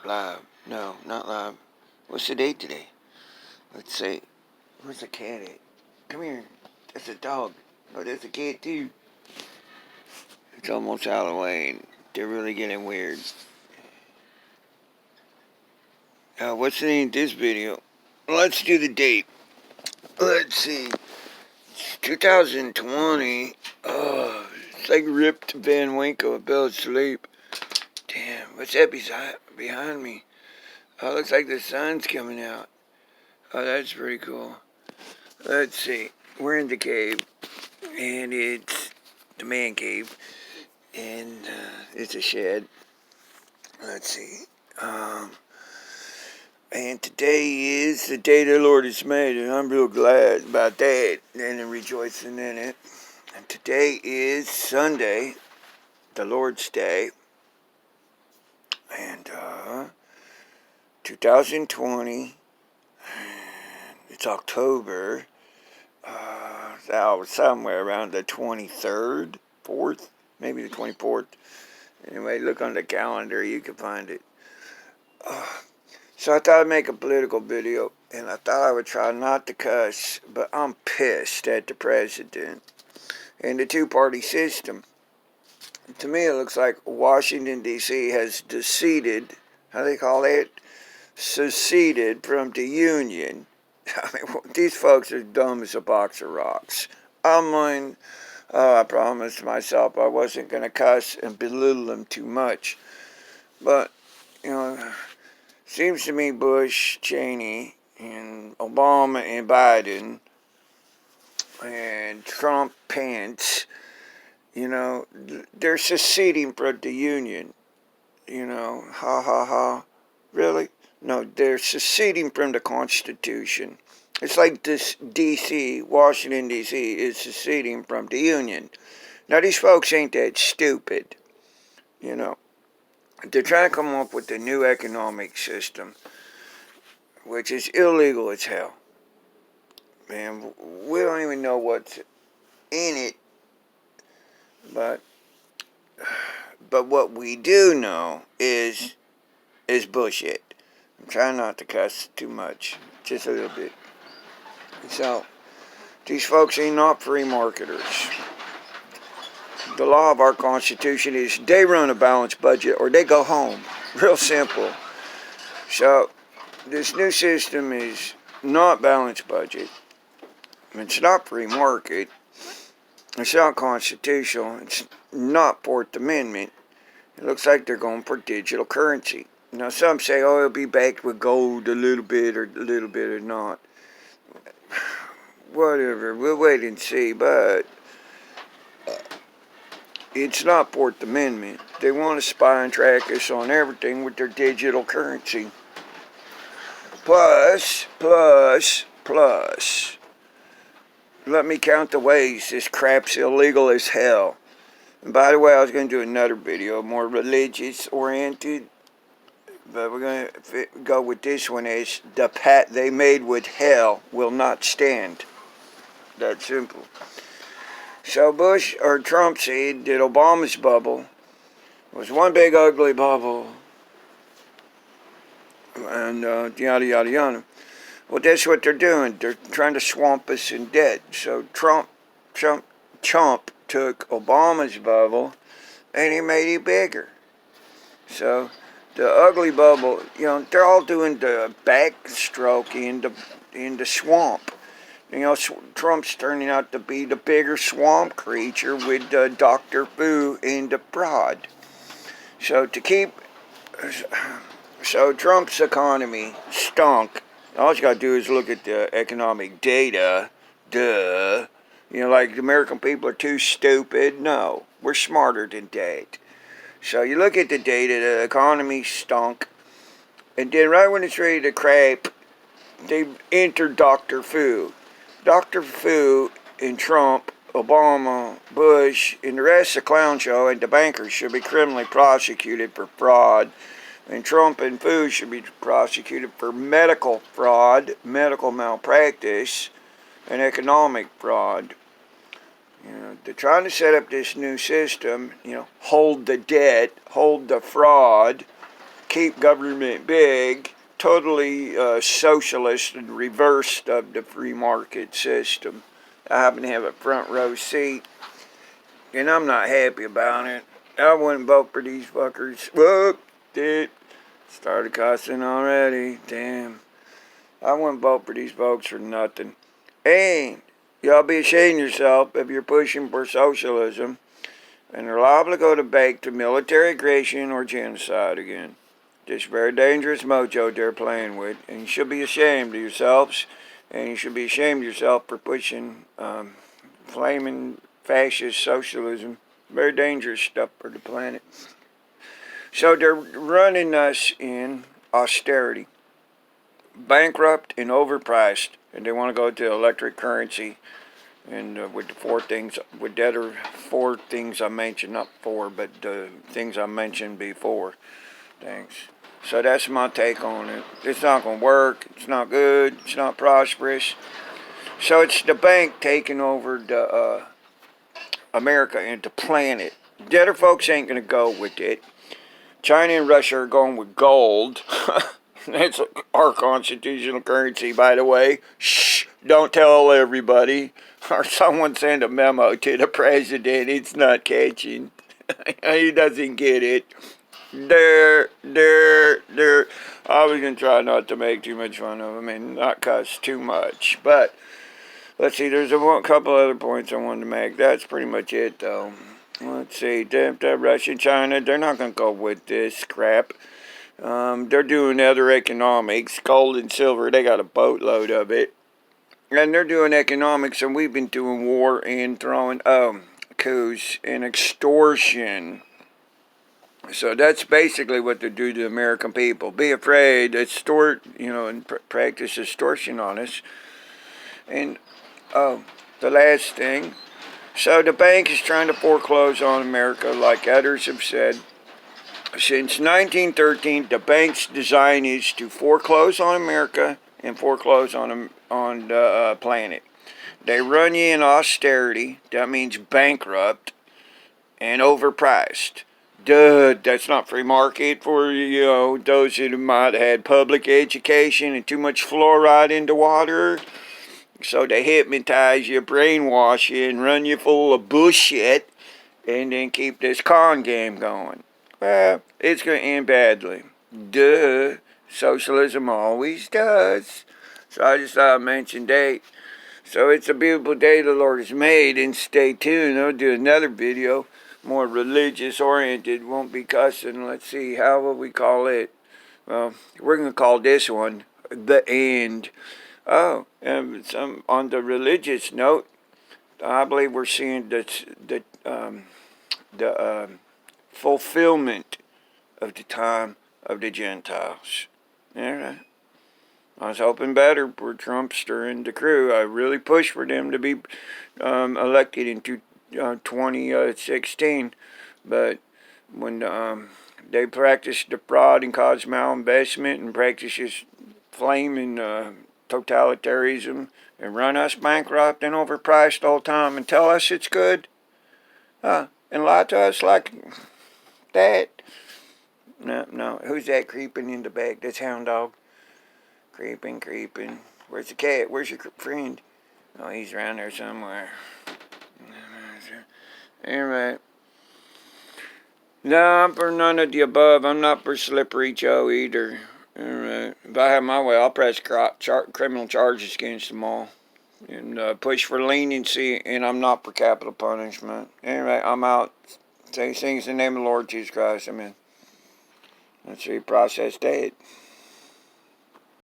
Live. No, not live. What's the date today? Let's see. Where's the cat at? Come here. That's a dog. Oh, there's a cat too. It's almost Halloween. They're really getting weird. What's the name of this video? Let's do the date. Let's see. It's 2020. Oh, it's like ripped Van Winkle and Bill Sleep. Damn, what's that behind me? Oh, looks like the sun's coming out. Oh, that's pretty cool. Let's see. We're in the cave, and it's the man cave, and it's a shed. Let's see. And today is the day the Lord has made, and I'm real glad about that, and rejoicing in it. And today is Sunday, the Lord's Day, and 2020. It's October. Somewhere around the 23rd, 4th, maybe the 24th. Anyway, look on the calendar, you can find it. So I thought I'd make a political video, and I thought I would try not to cuss, but I'm pissed at the president and the two-party system. To me, it looks like Washington, D.C. has seceded, how they call it? Seceded from the Union. I mean, these folks are dumb as a box of rocks. I promised myself I wasn't going to cuss and belittle them too much. But, seems to me Bush, Cheney, and Obama and Biden, and Trump, Pence, they're seceding from the Union. Ha ha ha. Really? No, they're seceding from the Constitution. It's like this D.C., Washington, D.C., is seceding from the Union. Now, these folks ain't that stupid, They're trying to come up with a new economic system, which is illegal as hell. Man, we don't even know what's in it, but what we do know is bullshit. I'm trying not to cuss too much, just a little bit. So, these folks ain't not free marketers. The law of our Constitution is they run a balanced budget or they go home. Real simple. So, this new system is not balanced budget. It's not free market. It's not constitutional. It's not Fourth Amendment. It looks like they're going for digital currency. Now, some say, it'll be backed with gold a little bit or not. Whatever, we'll wait and see, but it's not Fourth Amendment. They want to spy and track us on everything with their digital currency. Plus, let me count the ways this crap's illegal as hell. And by the way, I was going to do another video, more religious-oriented, but we're going to go with this one as the pact they made with hell will not stand. That simple. So Bush or Trump said that Obama's bubble was one big ugly bubble, and yada yada yada. Well, that's what they're doing. They're trying to swamp us in debt. So Trump took Obama's bubble and he made it bigger. So the ugly bubble, they're all doing the backstroke in the swamp. Trump's turning out to be the bigger swamp creature with Dr. Fu and the prod. So Trump's economy stunk. All you got to do is look at the economic data. Duh. Like the American people are too stupid. No, we're smarter than that. So you look at the data, the economy stunk. And then right when it's ready to crap, they entered Dr. Fu. Dr. Fu and Trump, Obama, Bush, and the rest of the clown show and the bankers should be criminally prosecuted for fraud. And Trump and Fu should be prosecuted for medical fraud, medical malpractice, and economic fraud. They're trying to set up this new system, hold the debt, hold the fraud, keep government big, totally socialist and reversed of the free market system. I happen to have a front row seat, and I'm not happy about it. I wouldn't vote for these fuckers. Whoop, dude. Started cussing already. Damn. I wouldn't vote for these folks for nothing. And y'all be ashamed of yourself if you're pushing for socialism and are liable to go back to military aggression or genocide again. This very dangerous mojo they're playing with, and you should be ashamed of yourselves, and you should be ashamed of yourself for pushing flaming fascist socialism. Very dangerous stuff for the planet. So they're running us in austerity, bankrupt and overpriced, and they want to go to electric currency. And with the other four things I mentioned, not four, but the things I mentioned before. Thanks. So that's my take on it. It's not going to work. It's not good. It's not prosperous. So it's the bank taking over the America and the planet. The other folks ain't going to go with it. China and Russia are going with gold. That's our constitutional currency, by the way. Shh, don't tell everybody. Or someone send a memo to the president. It's not catching. He doesn't get it. There. I was going to try not to make too much fun of him and not cuss too much. But, let's see, there's a couple other points I wanted to make. That's pretty much it, though. Let's see, Russia and China, they're not going to go with this crap. They're doing other economics, gold and silver, they got a boatload of it. And they're doing economics, and we've been doing war and throwing coups and extortion. So that's basically what they do to the American people. Be afraid, extort, and practice extortion on us. And, the last thing. So the bank is trying to foreclose on America, like others have said. Since 1913, the bank's design is to foreclose on America and foreclose on the planet. They run you in austerity. That means bankrupt and overpriced. Duh, that's not free market for, those who might have had public education and too much fluoride in the water. So they hypnotize you, brainwash you, and run you full of bullshit, and then keep this con game going. Well, it's going to end badly. Duh. Socialism always does. So I just thought I'd mention that. So it's a beautiful day the Lord has made, and stay tuned. I'll do another video, more religious oriented. Won't be cussing. Let's see, how will we call it? Well, we're going to call this one The End. Oh, on the religious note, I believe we're seeing the fulfillment of the time of the Gentiles. Yeah, I was hoping better for Trumpster and the crew. I really pushed for them to be elected in 2016, but when they practiced the fraud and caused malinvestment and practices flaming totalitarianism and run us bankrupt and overpriced all the time and tell us it's good, and lie to us like that. No. Who's that creeping in the back? That's Hound Dog. Creeping. Where's the cat? Where's your friend? Oh, he's around there somewhere. Anyway. No, I'm for none of the above. I'm not for Slippery Joe either. Alright. If I have my way, I'll press criminal charges against them all. And push for leniency, and I'm not for capital punishment. Anyway, I'm out. Say things in the name of the Lord Jesus Christ. Amen. Let's see, process date.